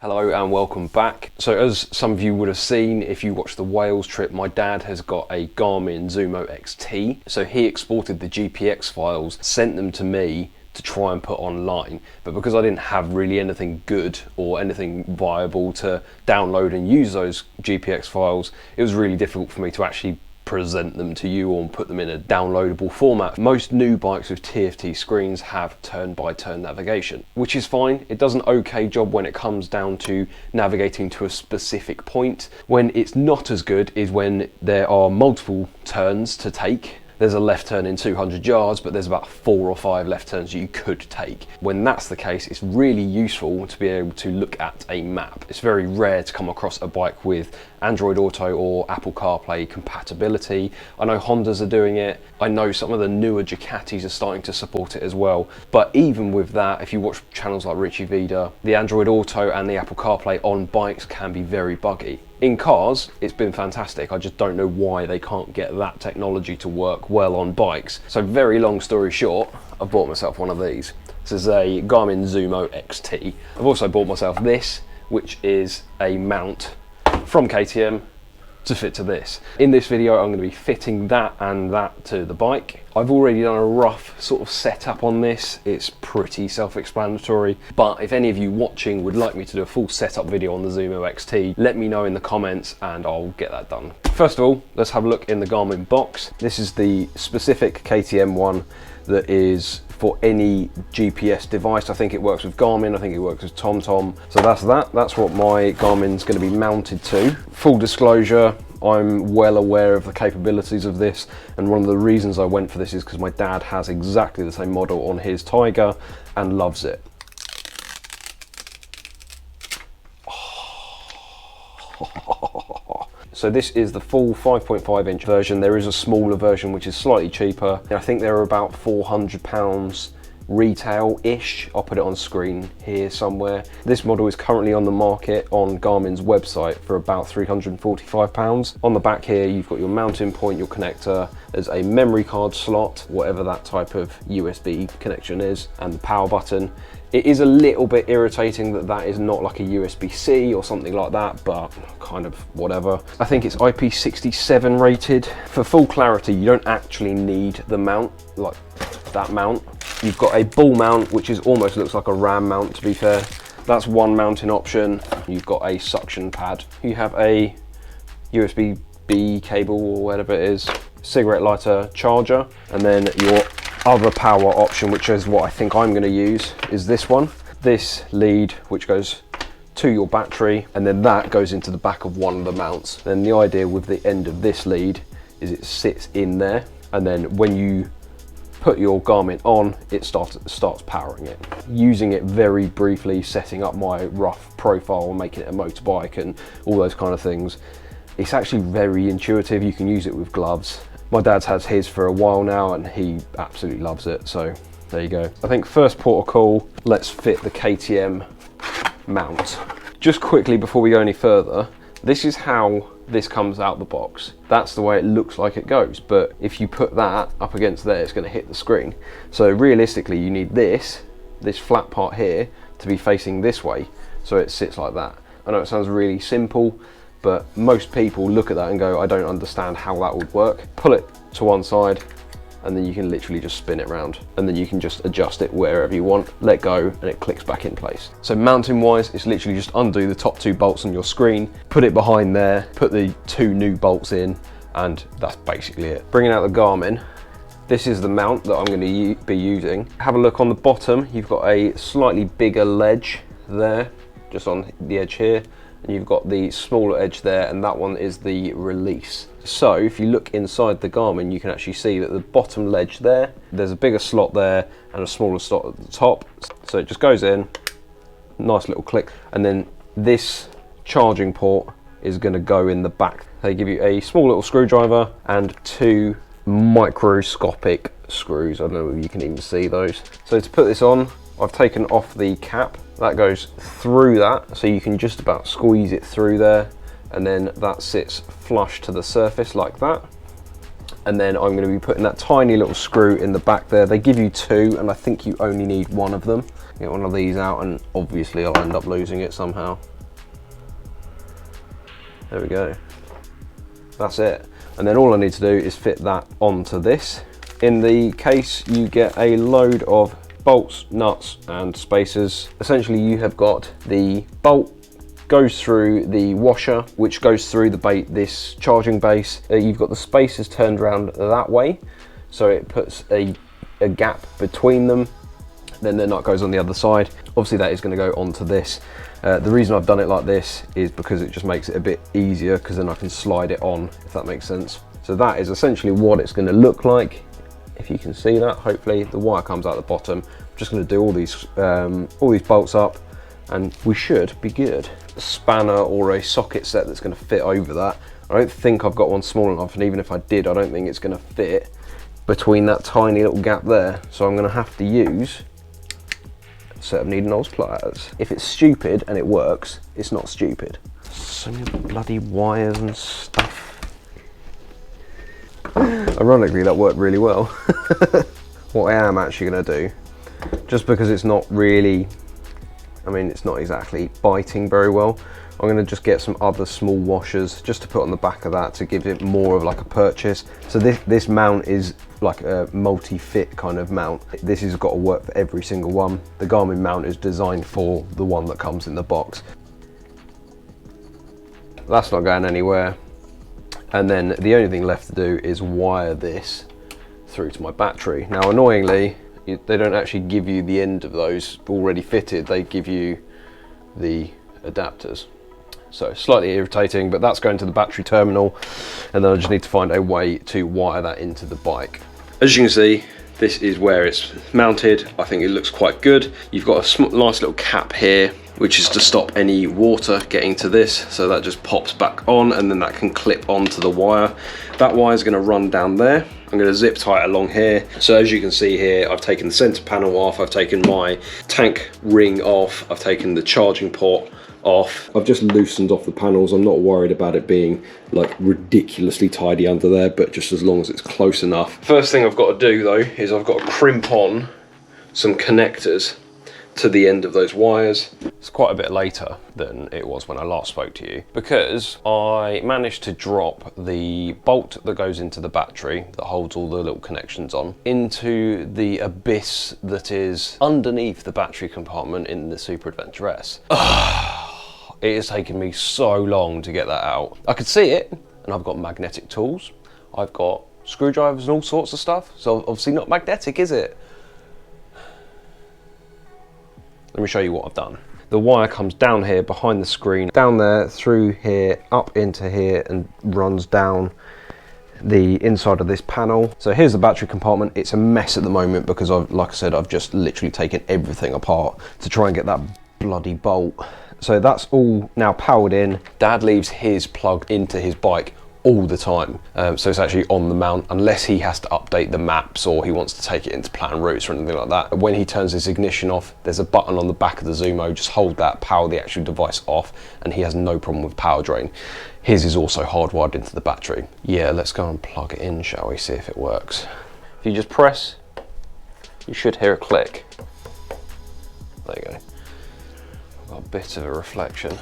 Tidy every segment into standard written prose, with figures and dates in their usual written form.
Hello and welcome back. So as some of you would have seen if you watched the Wales trip, my dad has got a Garmin Zumo XT. So he exported the GPX files, sent them to me to try and put online. But because I didn't have really anything good or anything viable to download and use those GPX files, it was really difficult for me to actually present them to you or put them in a downloadable format. Most new bikes with TFT screens have turn-by-turn navigation, which is fine. It does an okay job when it comes down to navigating to a specific point. When it's not as good is when there are multiple turns to take. There's a left turn in 200 yards, but there's about 4 or 5 left turns you could take. When that's the case, it's really useful to be able to look at a map. It's very rare to come across a bike with Android Auto or Apple CarPlay compatibility. I know Hondas are doing it. I know some of the newer Ducatis are starting to support it as well. But even with that, if you watch channels like Richie Vida, the Android Auto and the Apple CarPlay on bikes can be very buggy. In cars, it's been fantastic. I just don't know why they can't get that technology to work well on bikes. So very long story short, I've bought myself one of these. This is a Garmin Zumo XT. I've also bought myself this, which is a mount from KTM to fit to this. In this video, I'm going to be fitting that and that to the bike. I've already done a rough sort of setup on this. It's pretty self-explanatory, but if any of you watching would like me to do a full setup video on the Zumo XT, let me know in the comments and I'll get that done. First of all, let's have a look in the Garmin box. This is the specific KTM one that is for any GPS device. I think it works with Garmin, I think it works with TomTom. So that's what my Garmin's going to be mounted to. Full disclosure, I'm well aware of the capabilities of this, and one of the reasons I went for this is because my dad has exactly the same model on his Tiger and loves it. So this is the full 5.5 inch version. There is a smaller version which is slightly cheaper. I think they're about £400 retail-ish. I'll put it on screen here somewhere. This model is currently on the market on Garmin's website for about £345. On the back here, you've got your mounting point, your connector, there's a memory card slot, whatever that type of USB connection is, and the power button. It is a little bit irritating that that is not like a USB-C or something like that, but kind of whatever. I think it's IP67 rated. For full clarity, you don't actually need the mount, like that mount. You've got a ball mount, which is almost looks like a RAM mount, to be fair. That's one mounting option. You've got a suction pad. You have a USB-B cable or whatever it is, cigarette lighter charger, and then your other power option, which is what I think I'm going to use, is this one. This lead, which goes to your battery, and then that goes into the back of one of the mounts. Then the idea with the end of this lead is it sits in there, and then when you put your Garmin on, it starts powering it. Using it very briefly, setting up my rough profile, making it a motorbike and all those kind of things. It's actually very intuitive. You can use it with gloves. My dad's had his for a while now and he absolutely loves it, so there you go. I think first port of call, let's fit the KTM mount. Just quickly before we go any further, this is how this comes out the box. That's the way it looks like it goes, but if you put that up against there, it's going to hit the screen. So realistically, you need this flat part here to be facing this way, so it sits like that. I know it sounds really simple, but most people look at that and go, I don't understand how that would work. Pull it to one side, and then you can literally just spin it around, and then you can just adjust it wherever you want, let go, and it clicks back in place. So mounting wise, it's literally just undo the top 2 bolts on your screen, put it behind there, put the 2 new bolts in, and that's basically it. Bringing out the Garmin, this is the mount that I'm going to be using. Have a look on the bottom, you've got a slightly bigger ledge there, just on the edge here, and you've got the smaller edge there, and that one is the release. So if you look inside the Garmin, you can actually see that the bottom ledge there's a bigger slot there and a smaller slot at the top. So it just goes in, nice little click, and then this charging port is going to go in the back. They give you a small little screwdriver and 2 microscopic screws. I don't know if you can even see those. So to put this on, I've taken off the cap. That goes through that, so you can just about squeeze it through there, and then that sits flush to the surface like that. And then I'm going to be putting that tiny little screw in the back there. They give you 2, and I think you only need 1 of them. Get one of these out, and obviously I'll end up losing it somehow. There we go. That's it. And then all I need to do is fit that onto this. In the case, you get a load of bolts, nuts, and spacers. Essentially, you have got the bolt goes through the washer, which goes through this charging base. You've got the spacers turned around that way, so it puts a gap between them. Then the nut goes on the other side. Obviously, that is going to go onto this. The reason I've done it like this is because it just makes it a bit easier, because then I can slide it on, if that makes sense. So that is essentially what it's going to look like. If you can see that, hopefully the wire comes out the bottom. I'm just going to do all these bolts up, and we should be good. A spanner or a socket set that's going to fit over that. I don't think I've got one small enough, and even if I did, I don't think it's going to fit between that tiny little gap there. So I'm going to have to use a set of needle-nose pliers. If it's stupid and it works, it's not stupid. So many bloody wires and stuff. Ironically, that worked really well. What I am actually going to do, just because it's not really, I mean, it's not exactly biting very well, I'm going to just get some other small washers just to put on the back of that to give it more of like a purchase. So this mount is like a multi-fit kind of mount. This has got to work for every single one. The Garmin mount is designed for the one that comes in the box. That's not going anywhere. And then the only thing left to do is wire this through to my battery. Now, annoyingly, they don't actually give you the end of those already fitted. They give you the adapters. So slightly irritating, but that's going to the battery terminal. And then I just need to find a way to wire that into the bike. As you can see, this is where it's mounted. I think it looks quite good. You've got a nice little cap here, which is to stop any water getting to this. So that just pops back on, and then that can clip onto the wire. That wire is going to run down there. I'm going to zip tie it along here. So as you can see here, I've taken the center panel off. I've taken my tank ring off. I've taken the charging port off. I've just loosened off the panels. I'm not worried about it being like ridiculously tidy under there, but just as long as it's close enough. First thing I've got to do though is I've got to crimp on some connectors to the end of those wires. It's quite a bit later than it was when I last spoke to you, because I managed to drop the bolt that goes into the battery that holds all the little connections on into the abyss that is underneath the battery compartment in the Super Adventure S. It has taken me so long to get that out. I could see it, and I've got magnetic tools, I've got screwdrivers and all sorts of stuff, so obviously not magnetic, is it? Let me show you what I've done. The wire comes down here behind the screen, down there, through here, up into here, and runs down the inside of this panel. So here's the battery compartment. It's a mess at the moment because like I said, I've just literally taken everything apart to try and get that bloody bolt. So that's all now powered in. Dad leaves his plugged into his bike all the time. So it's actually on the mount, unless he has to update the maps or he wants to take it into plan routes or anything like that. When he turns his ignition off, there's a button on the back of the Zumo. Just hold that, power the actual device off, and he has no problem with power drain. His is also hardwired into the battery. Yeah, let's go and plug it in, shall we, see if it works. If you just press, you should hear a click. There you go. I've got a bit of a reflection.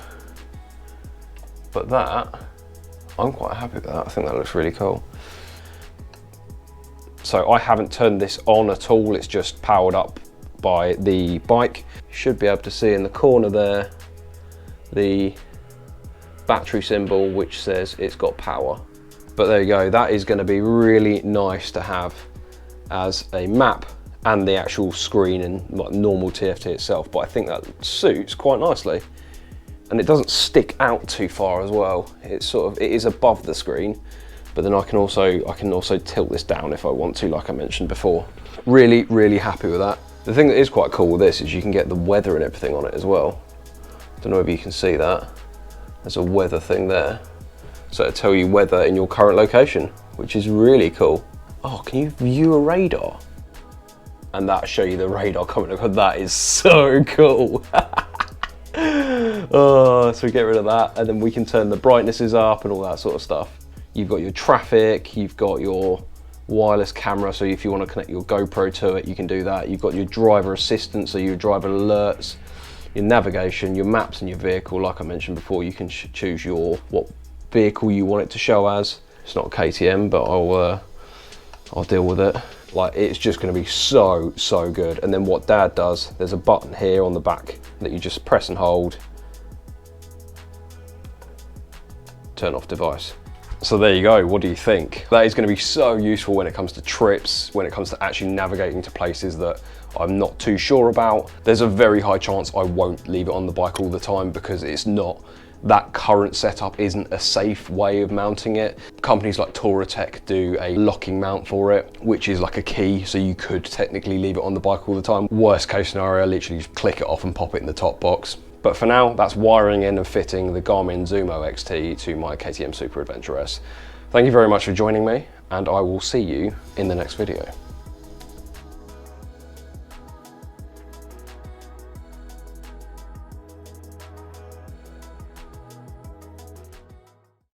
But that, I'm quite happy with that. I think that looks really cool. So I haven't turned this on at all. It's just powered up by the bike. You should be able to see in the corner there, the battery symbol, which says it's got power. But there you go. That is going to be really nice to have as a map and the actual screen and like normal TFT itself. But I think that suits quite nicely. And it doesn't stick out too far as well. It's sort of, it is above the screen, but then I can also tilt this down if I want to, like I mentioned before. Really, really happy with that. The thing that is quite cool with this is you can get the weather and everything on it as well. Don't know if you can see that. There's a weather thing there. So it'll tell you weather in your current location, which is really cool. Oh, can you view a radar? And that'll show you the radar coming up. That is so cool. Oh, so we get rid of that, and then we can turn the brightnesses up and all that sort of stuff. You've got your traffic, you've got your wireless camera, so if you want to connect your GoPro to it, you can do that. You've got your driver assistance, so your driver alerts, your navigation, your maps and your vehicle. Like I mentioned before, you can choose your what vehicle you want it to show as. It's not a KTM, but I'll deal with it. Like, it's just going to be so good. And then what Dad does, there's a button here on the back that you just press and hold, turn off device. So there you go, what do you think? That is going to be so useful when it comes to trips, when it comes to actually navigating to places that I'm not too sure about. There's a very high chance I won't leave it on the bike all the time because it's not, that current setup isn't a safe way of mounting it. Companies like Touratech do a locking mount for it, which is like a key, so you could technically leave it on the bike all the time. Worst case scenario, literally just click it off and pop it in the top box. But for now, that's wiring in and fitting the Garmin Zumo XT to my KTM Super Adventure S. Thank you very much for joining me, and I will see you in the next video.